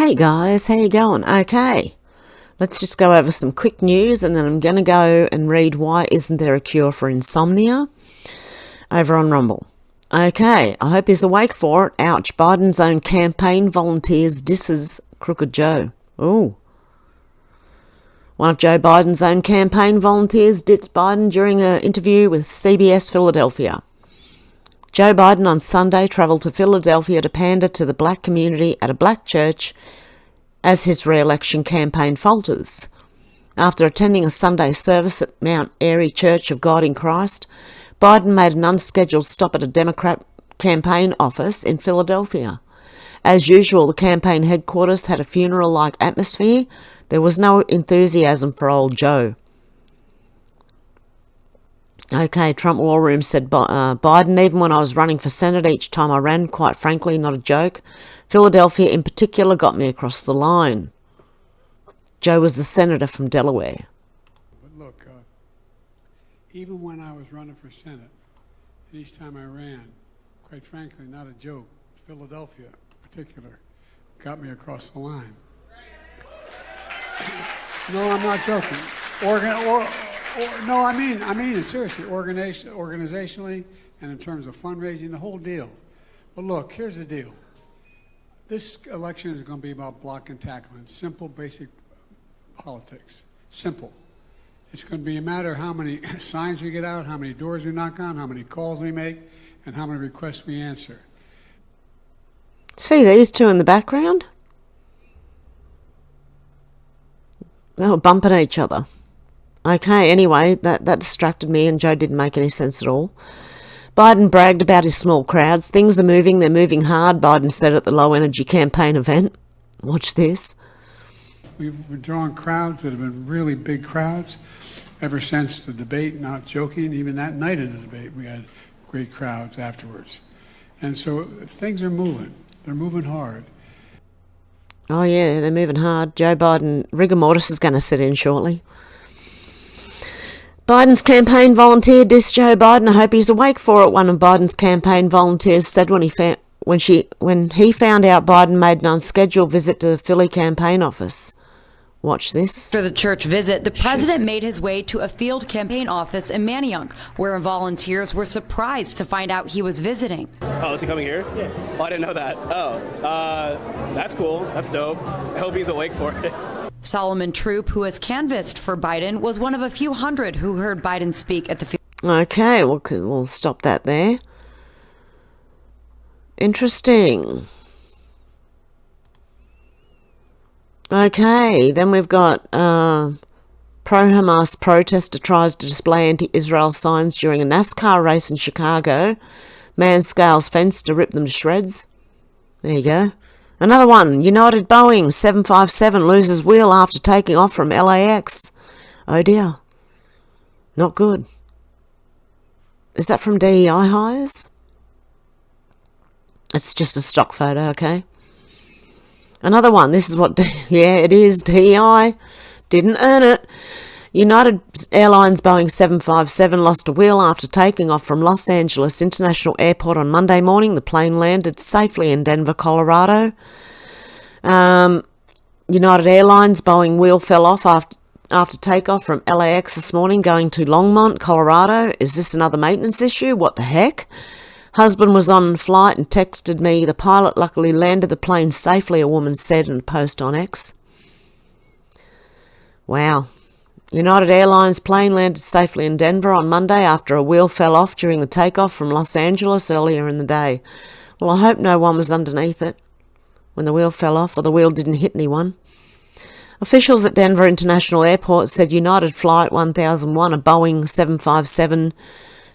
Hey guys, how you going? Okay, let's just go over some quick news and then I'm going to go and read Why Isn't There a Cure for Insomnia over on Rumble. Okay, I hope he's awake for it. Ouch, Biden's own campaign volunteers disses Crooked Joe. Ooh. One of Joe Biden's own campaign volunteers dits Biden during an interview with CBS Philadelphia. Joe Biden on Sunday travelled to Philadelphia to pander to the black community at a black church as his re-election campaign falters. After attending a Sunday service at Mount Airy Church of God in Christ, Biden made an unscheduled stop at a Democrat campaign office in Philadelphia. As usual, the campaign headquarters had a funeral-like atmosphere. There was no enthusiasm for old Joe. Okay, Trump War Room said Biden, even when I was running for Senate, each time I ran, quite frankly, not a joke. Philadelphia in particular got me across the line. Joe was a senator from Delaware. But look, even when I was running for Senate, and each time I ran, quite frankly, not a joke, Philadelphia in particular got me across the line. No, I'm not joking. No, I mean it seriously, organizationally and in terms of fundraising, the whole deal. But look, here's the deal. This election is going to be about block and tackling, simple, basic politics. Simple. It's going to be a matter of how many signs we get out, how many doors we knock on, how many calls we make, and how many requests we answer. See these two in the background? They were bumping each other. Okay, anyway, that distracted me and Joe didn't make any sense at all. Biden bragged about his small crowds. Things are moving, they're moving hard, Biden said at the low-energy campaign event. Watch this. We've been drawing crowds that have been really big crowds ever since the debate, not joking. Even that night in the debate, we had great crowds afterwards. And so things are moving. They're moving hard. Oh, yeah, they're moving hard. Joe Biden, rigor mortis is going to sit in shortly. Biden's campaign volunteer dissed Joe Biden. I hope he's awake for it, one of Biden's campaign volunteers said when he found out Biden made an unscheduled visit to the Philly campaign office. Watch this. After the church visit, the president made his way to a field campaign office in Manayunk, where volunteers were surprised to find out he was visiting. Oh, is he coming here? Yeah. Oh, I didn't know that. Oh, that's cool. That's dope. I hope he's awake for it. Solomon Troop, who has canvassed for Biden, was one of a few hundred who heard Biden speak at the field. Okay, we'll stop that there. Interesting. Okay, then we've got pro-Hamas protester tries to display anti-Israel signs during a NASCAR race in Chicago. Man scales fence to rip them to shreds. There you go. Another one. United Boeing 757 loses wheel after taking off from LAX. Oh dear. Not good. Is that from DEI Hires? It's just a stock photo, okay? Another one. This is what... yeah, it is. DEI. Didn't earn it. United Airlines Boeing 757 lost a wheel after taking off from Los Angeles International Airport on Monday morning. The plane landed safely in Denver, Colorado. United Airlines Boeing wheel fell off after takeoff from LAX this morning going to Longmont, Colorado. Is this another maintenance issue? What the heck? Husband was on flight and texted me. The pilot luckily landed the plane safely, a woman said in a post on X. Wow. United Airlines plane landed safely in Denver on Monday after a wheel fell off during the takeoff from Los Angeles earlier in the day. Well, I hope no one was underneath it when the wheel fell off, or the wheel didn't hit anyone. Officials at Denver International Airport said United Flight 1001, a Boeing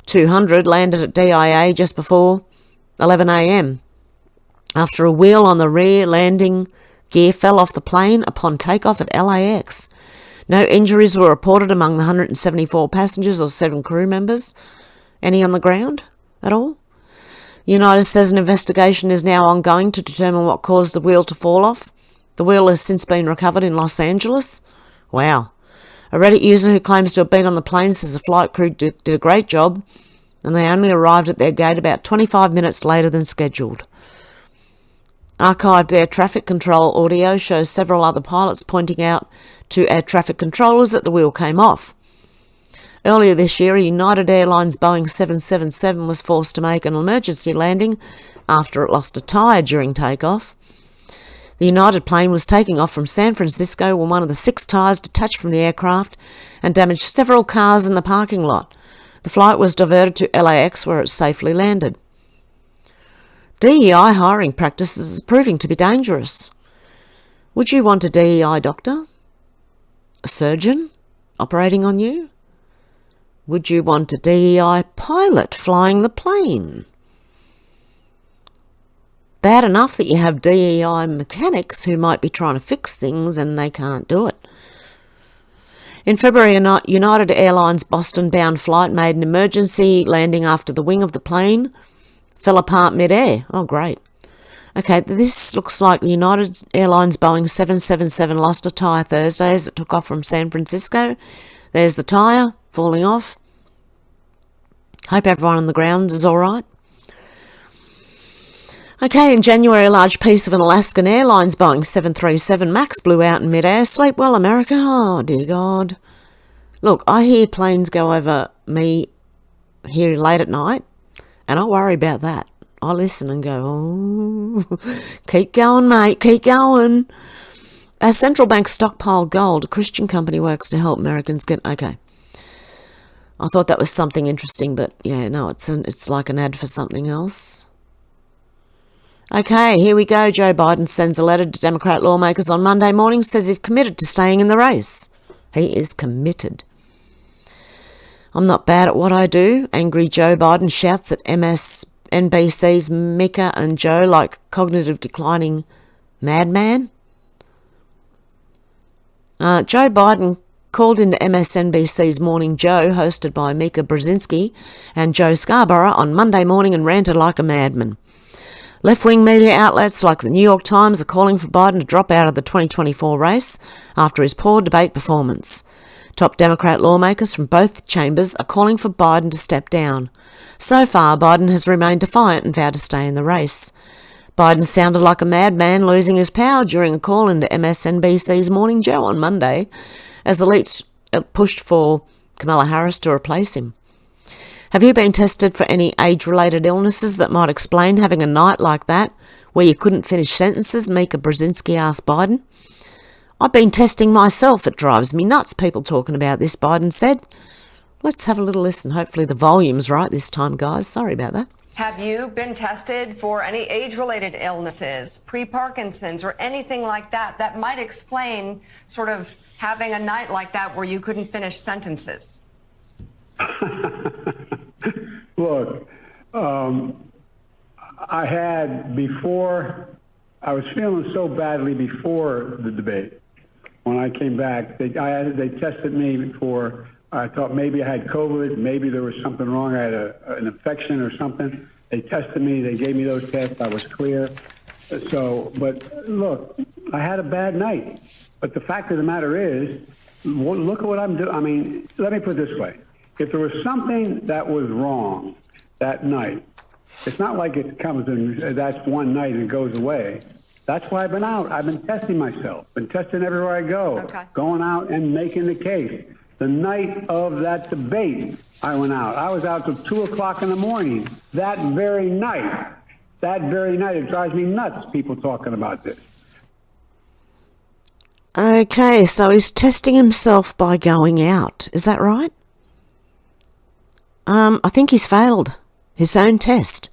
757-200, landed at DIA just before 11 a.m. after a wheel on the rear landing gear fell off the plane upon takeoff at LAX. No injuries were reported among the 174 passengers or 7 crew members. Any on the ground at all? United says an investigation is now ongoing to determine what caused the wheel to fall off. The wheel has since been recovered in Los Angeles. Wow. A Reddit user who claims to have been on the plane says the flight crew did a great job and they only arrived at their gate about 25 minutes later than scheduled. Archived air traffic control audio shows several other pilots pointing out to air traffic controllers that the wheel came off. Earlier this year, United Airlines Boeing 777 was forced to make an emergency landing after it lost a tyre during takeoff. The United plane was taking off from San Francisco when one of the 6 tyres detached from the aircraft and damaged several cars in the parking lot. The flight was diverted to LAX where it safely landed. DEI hiring practices is proving to be dangerous. Would you want a DEI doctor? A surgeon operating on you? Would you want a DEI pilot flying the plane? Bad enough that you have DEI mechanics who might be trying to fix things and they can't do it. In February, a United Airlines Boston-bound flight made an emergency landing after the wing of the plane fell apart mid-air. Oh, great. Okay, this looks like the United Airlines Boeing 777 lost a tyre Thursday as it took off from San Francisco. There's the tyre falling off. Hope everyone on the ground is all right. Okay, in January, a large piece of an Alaskan Airlines Boeing 737 MAX blew out in mid-air. Sleep well, America. Oh, dear God. Look, I hear planes go over me here late at night, and I worry about that. I listen and go, oh, keep going, mate, keep going. As central banks stockpile gold, a Christian company works to help Americans get... Okay. I thought that was something interesting, but yeah, no, it's like an ad for something else. Okay, here we go. Joe Biden sends a letter to Democrat lawmakers on Monday morning, says he's committed to staying in the race. He is committed. I'm not bad at what I do. Angry Joe Biden shouts at MSNBC's Mika and Joe like cognitive declining madman. Joe Biden called into MSNBC's Morning Joe, hosted by Mika Brzezinski and Joe Scarborough, on Monday morning and ranted like a madman. Left-wing media outlets like the New York Times are calling for Biden to drop out of the 2024 race after his poor debate performance. Top Democrat lawmakers from both chambers are calling for Biden to step down. So far, Biden has remained defiant and vowed to stay in the race. Biden sounded like a madman losing his power during a call into MSNBC's Morning Joe on Monday, as elites pushed for Kamala Harris to replace him. Have you been tested for any age-related illnesses that might explain having a night like that where you couldn't finish sentences? Mika Brzezinski asked Biden. I've been testing myself. It drives me nuts, people talking about this, Biden said. Let's have a little listen. Hopefully the volume's right this time, guys. Sorry about that. Have you been tested for any age-related illnesses, pre-Parkinson's, or anything like that that might explain sort of having a night like that where you couldn't finish sentences? Look, I had before, I was feeling so badly before the debate. When I came back, they tested me for, I thought maybe I had COVID, maybe there was something wrong, I had an infection or something. They tested me, they gave me those tests, I was clear. So, but look, I had a bad night. But the fact of the matter is, look at what I'm doing. I mean, let me put it this way. If there was something that was wrong that night, it's not like it comes and that's one night and it goes away. That's why I've been out. I've been testing myself, been testing everywhere I go, going out and making the case. The night of that debate, I went out. I was out till 2 o'clock in the morning that very night. That very night. It drives me nuts, people talking about this. Okay, so he's testing himself by going out. Is that right? I think he's failed his own test.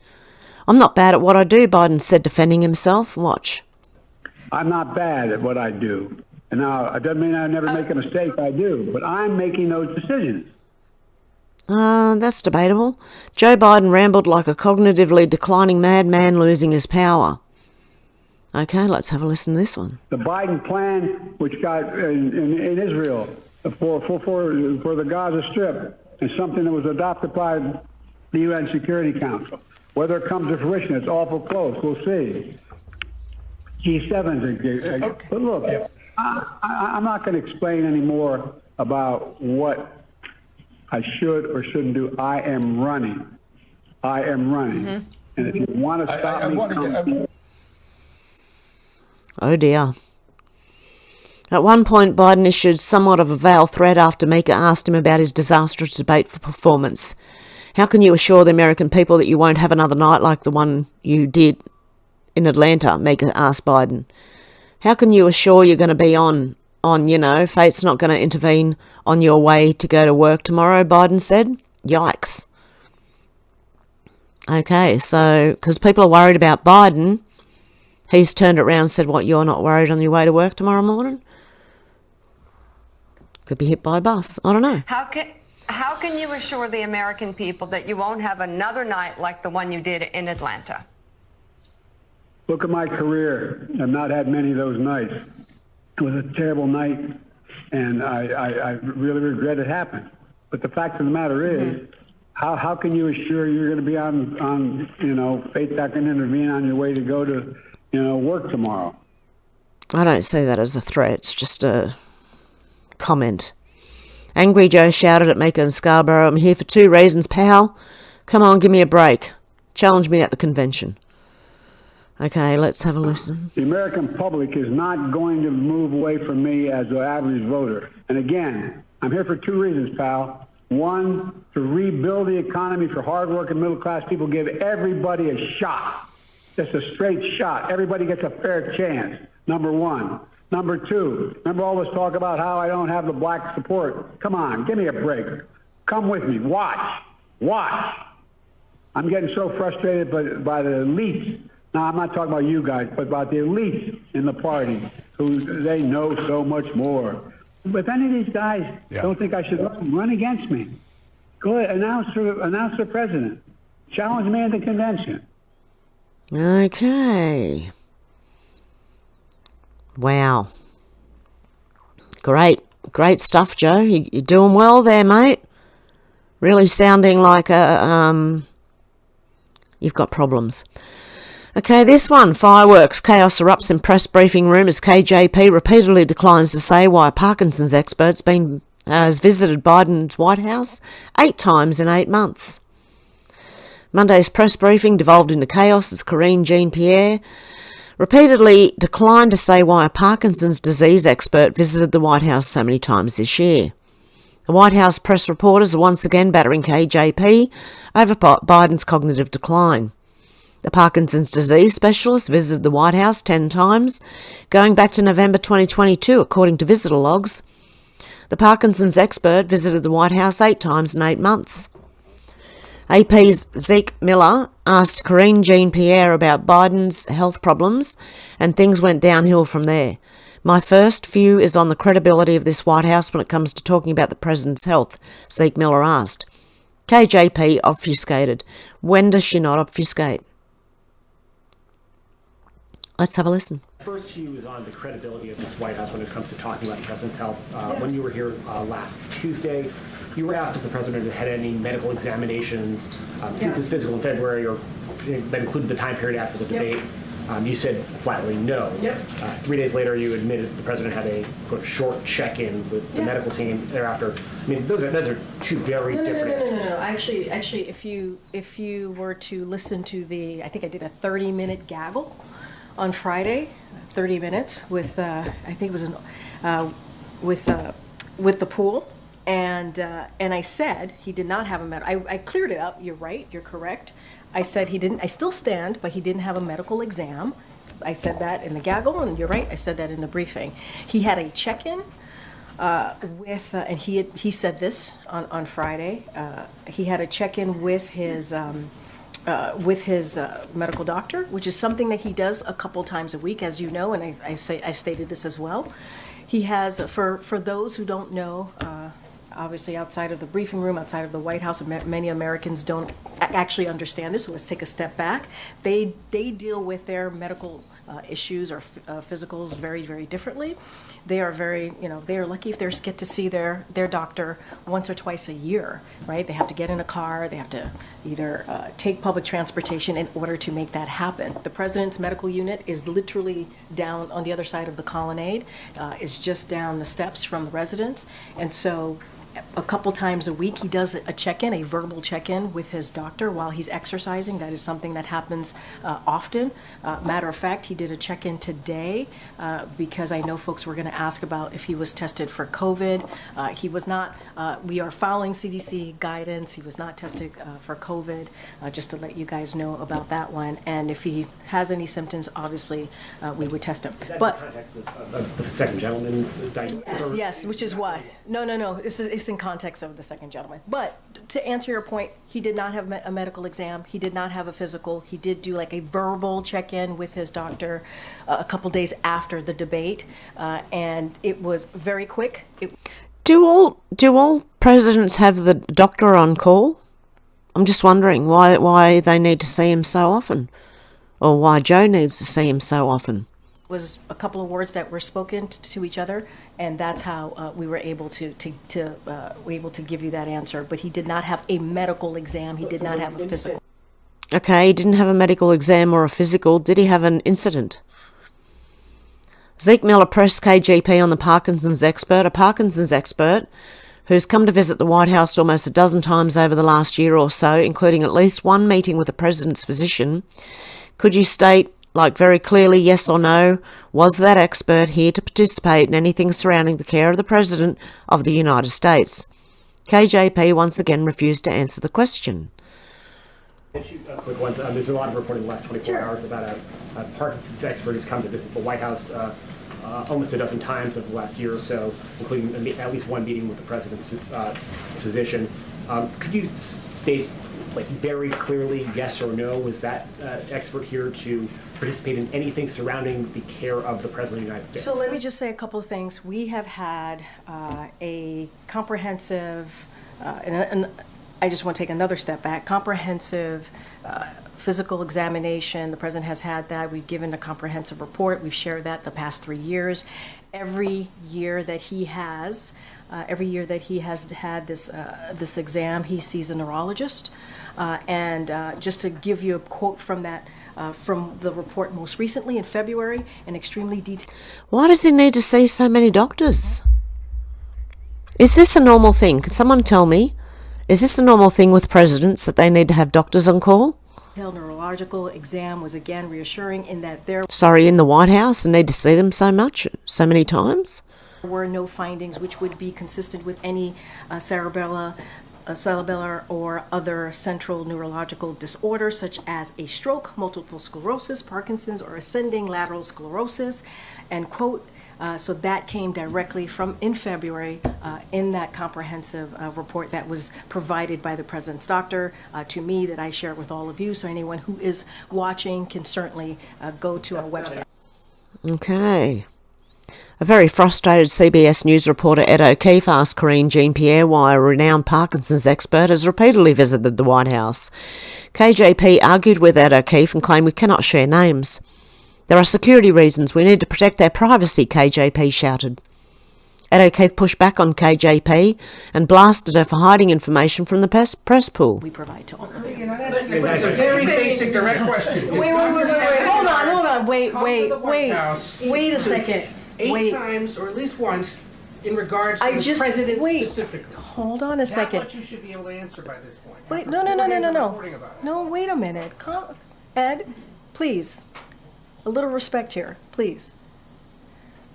I'm not bad at what I do, Biden said, defending himself. Watch. I'm not bad at what I do. And now, it doesn't mean I never make a mistake. I do. But I'm making those decisions. That's debatable. Joe Biden rambled like a cognitively declining madman losing his power. Okay, let's have a listen to this one. The Biden plan, which got in Israel for the Gaza Strip, is something that was adopted by the UN Security Council. Whether it comes to fruition, it's awful close. We'll see. G7's okay. But look, I'm not going to explain any more about what I should or shouldn't do. I am running. Mm-hmm. And if you want to stop me... Oh dear. At one point, Biden issued somewhat of a veiled threat after Mika asked him about his disastrous debate for performance. How can you assure the American people that you won't have another night like the one you did in Atlanta? Mika asked Biden. How can you assure you're going to be on, fate's not going to intervene on your way to go to work tomorrow, Biden said. Yikes. Okay, so, because people are worried about Biden, he's turned it around and said, what, you're not worried on your way to work tomorrow morning? Could be hit by a bus. I don't know. How can you assure the American people that you won't have another night like the one you did in Atlanta? Look at my career. I've not had many of those nights. It was a terrible night, and I really regret it happened. But the fact of the matter is, how can you assure you're going to be on fate that can intervene on your way to go to, work tomorrow? I don't see that as a threat. It's just a comment. Angry Joe shouted at Mika and Scarborough, I'm here for 2 reasons, pal. Come on, give me a break. Challenge me at the convention. Okay, let's have a listen. The American public is not going to move away from me as an average voter. And again, I'm here for 2 reasons, pal. One, to rebuild the economy for hardworking middle-class people, give everybody a shot. Just a straight shot. Everybody gets a fair chance, number 1. Number 2, remember all this talk about how I don't have the black support? Come on, give me a break. Come with me. Watch. I'm getting so frustrated by the elites. Now, I'm not talking about you guys, but about the elites in the party who they know so much more. But if any of these guys don't think I should run against me, go ahead, announce for president. Challenge me at the convention. Okay. Wow. Great stuff, Joe. You're doing well there, mate. Really sounding like you've got problems. Okay, this one. Fireworks. Chaos erupts in press briefing room as KJP repeatedly declines to say why a Parkinson's expert has visited Biden's White House 8 times in 8 months. Monday's press briefing devolved into chaos as Karine Jean-Pierre repeatedly declined to say why a Parkinson's disease expert visited the White House so many times this year. The White House press reporters are once again battering KJP over Biden's cognitive decline. The Parkinson's disease specialist visited the White House 10 times, going back to November 2022, according to visitor logs. The Parkinson's expert visited the White House 8 times in 8 months. AP's Zeke Miller asked Karine Jean-Pierre about Biden's health problems, and things went downhill from there. My first view is on the credibility of this White House when it comes to talking about the president's health, Zeke Miller asked. KJP obfuscated. When does she not obfuscate? Let's have a listen. First view is on the credibility of this White House when it comes to talking about the president's health. When you were here last Tuesday, you were asked if the president had had any medical examinations since his physical in February, or that included the time period after the debate. You said flatly no. 3 days later, you admitted that the president had a quote, short check-in with the medical team thereafter. I mean, those are 2 very different answers. No. Actually, if you were to listen to I think I did a 30-minute gaggle on Friday, 30 minutes with I think it was with the pool. And I said he did not have a medical. I cleared it up. You're right. You're correct. I said he didn't. I still stand, but he didn't have a medical exam. I said that in the gaggle, and you're right. I said that in the briefing. He had a check-in with, and he said this on Friday. He had a check-in with his medical doctor, which is something that he does a couple times a week, as you know, and I stated this as well. He has, for those who don't know, obviously outside of the briefing room, outside of the White House, many Americans don't actually understand this, so let's take a step back. They deal with their medical issues or physicals very, very differently. They are they are lucky if they get to see their doctor once or twice a year, right? They have to get in a car, they have to either take public transportation in order to make that happen. The president's medical unit is literally down on the other side of the colonnade, is just down the steps from the residence, and so a couple times a week, he does a check-in, a verbal check-in with his doctor while he's exercising. That is something that happens often. Matter of fact, he did a check-in today because I know folks were going to ask about if he was tested for COVID. He was not. We are following CDC guidance. He was not tested for COVID, just to let you guys know about that one. And if he has any symptoms, obviously, we would test him. Is that But in the context of the second gentleman's diagnosis? yes, which is why. No. It's in context of the second gentleman. But to answer your point, he did not have a medical exam. He did not have a physical. He did do like a verbal check-in with his doctor a couple days after the debate, and it was very quick. Do all presidents have the doctor on call? I'm just wondering why they need to see him so often, or why Joe needs to see him so often. Was a couple of words that were spoken to each other, and that's how we were able to give you that answer. But he did not have a medical exam. He did not have a physical. Okay, he didn't have a medical exam or a physical. Did he have an incident? Zeke Miller pressed KGP on the Parkinson's expert, a Parkinson's expert who's come to visit the White House almost a dozen times over the last year or so, including at least one meeting with the president's physician. Could you state, like very clearly, yes or no, was that expert here to participate in anything surrounding the care of the President of the United States? KJP once again refused to answer the question. Quick ones. There's been a lot of reporting in the last 24 hours about a Parkinson's expert who's come to visit the White House almost a dozen times over the last year or so, including at least one meeting with the President's physician. Could you state, like, very clearly, yes or no, was that expert here to participate in anything surrounding the care of the President of the United States? So let me just say a couple of things. We have had a comprehensive, and I just want to take another step back, comprehensive physical examination. The President has had that. We've given a comprehensive report. We've shared that the past 3 years. Every year that he has had this exam, he sees a neurologist. And just to give you a quote from that, from the report most recently in February, an extremely detailed. Why does he need to see so many doctors? Is this a normal thing? Could someone tell me? Is this a normal thing with presidents that they need to have doctors on call? Neurological exam was again reassuring in that in the White House and need to see them so many times? There were no findings which would be consistent with any cerebellar or other central neurological disorder such as a stroke, multiple sclerosis, Parkinson's, or ascending lateral sclerosis, and quote, so that came directly from in February in that comprehensive report that was provided by the President's doctor to me, that I share with all of you. So anyone who is watching can certainly go to our website. Okay. A very frustrated CBS News reporter Ed O'Keefe asked Karine Jean-Pierre why a renowned Parkinson's expert has repeatedly visited the White House. KJP argued with Ed O'Keefe and claimed we cannot share names. There are security reasons. We need to protect their privacy, KJP shouted. Ed O'Keefe pushed back on KJP and blasted her for hiding information from the press pool. We provide to all of you. It's a very basic, direct question. Wait. Hold on. Wait a second. Eight times, or at least once, in regards to the president specifically. Hold on a second. That much you should be able to answer by this point. Wait, no. No, wait a minute. Ed, please. A little respect here, please.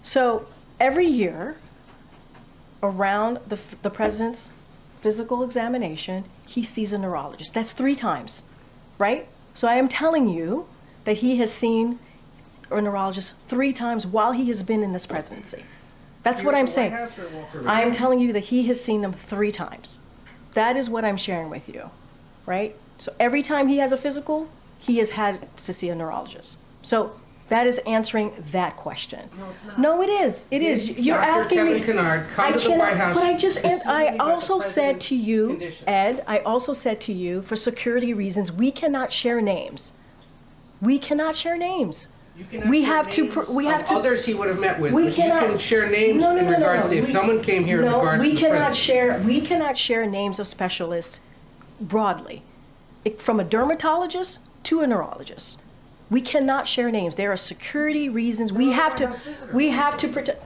So every year, around the president's physical examination, he sees a neurologist. That's 3 times, right? So I am telling you that he has seen a neurologist 3 times while he has been in this presidency. That's what I'm saying. I am telling you that he has seen them 3 times. That is what I'm sharing with you, right? So every time he has a physical, he has had to see a neurologist. So that is answering that question. No, it's not. No, it is. It is. You're asking me. Kennard, come to the White House. But I also said to you, Ed, I also said to you, for security reasons, we cannot share names. We cannot share names. We have to. Others he would have met with. You can share names in regards to if someone came here in regards to the president. We cannot share names of specialists broadly, from a dermatologist to a neurologist. We cannot share names. There are security reasons. We have to protect.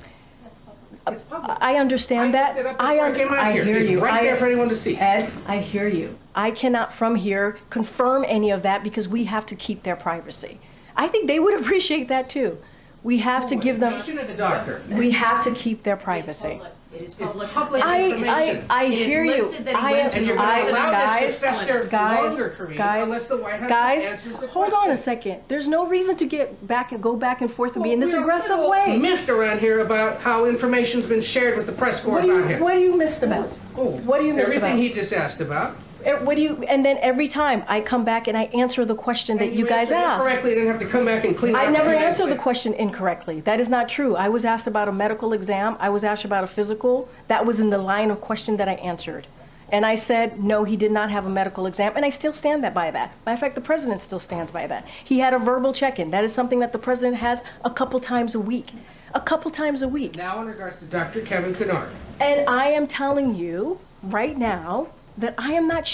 It's public. I understand that. I came out here. hear It's you. right there for anyone to see. Ed, I hear you. I cannot from here confirm any of that because we have to keep their privacy. I think they would appreciate that too. We have to give them. The doctor. We have to keep their privacy. It is public information. I hear you. And you're going to allow this to fester longer, Karine, unless the White House answers the question. Hold on a second. There's no reason to go back and forth and be in this aggressive way. Miffed around here about how information's been shared with the press corps about him. What are you missed about? What are you missed about? Everything he just asked about. And then every time I come back and I answer the question that you guys asked. Correctly, you didn't have to come back and clean it up. I never answered the question incorrectly. That is not true. I was asked about a medical exam. I was asked about a physical. That was in the line of question that I answered. And I said, no, he did not have a medical exam. And I still stand by that. Matter of fact, the president still stands by that. He had a verbal check-in. That is something that the president has a couple times a week. A couple times a week. Now in regards to Dr. Kevin Kennard. And I am telling you right now that I am not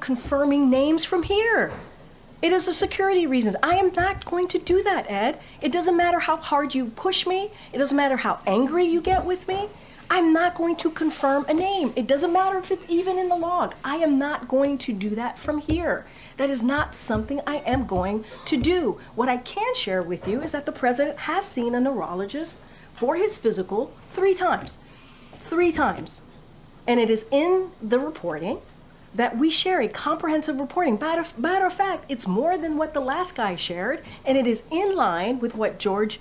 confirming names from here. It is the security reasons. I am not going to do that, Ed. It doesn't matter how hard you push me. It doesn't matter how angry you get with me. I'm not going to confirm a name. It doesn't matter if it's even in the log. I am not going to do that from here. That is not something I am going to do. What I can share with you is that the president has seen a neurologist for his physical 3 times. 3 times. And it is in the reporting that we share a comprehensive reporting. Matter of fact, it's more than what the last guy shared, and it is in line with what George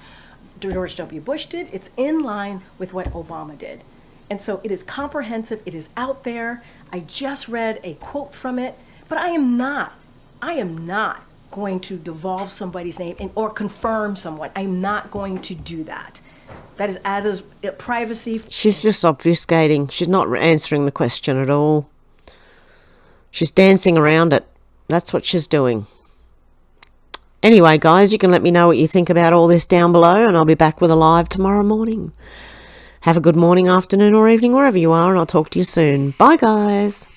W. Bush did. It's in line with what Obama did. And so it is comprehensive. It is out there. I just read a quote from it, but I am not going to devolve somebody's name or confirm someone. I'm not going to do that. That is as privacy. She's just obfuscating. She's not answering the question at all. She's dancing around it. That's what she's doing. Anyway, guys, you can let me know what you think about all this down below, and I'll be back with a live tomorrow morning. Have a good morning, afternoon, or evening, wherever you are, and I'll talk to you soon. Bye, guys.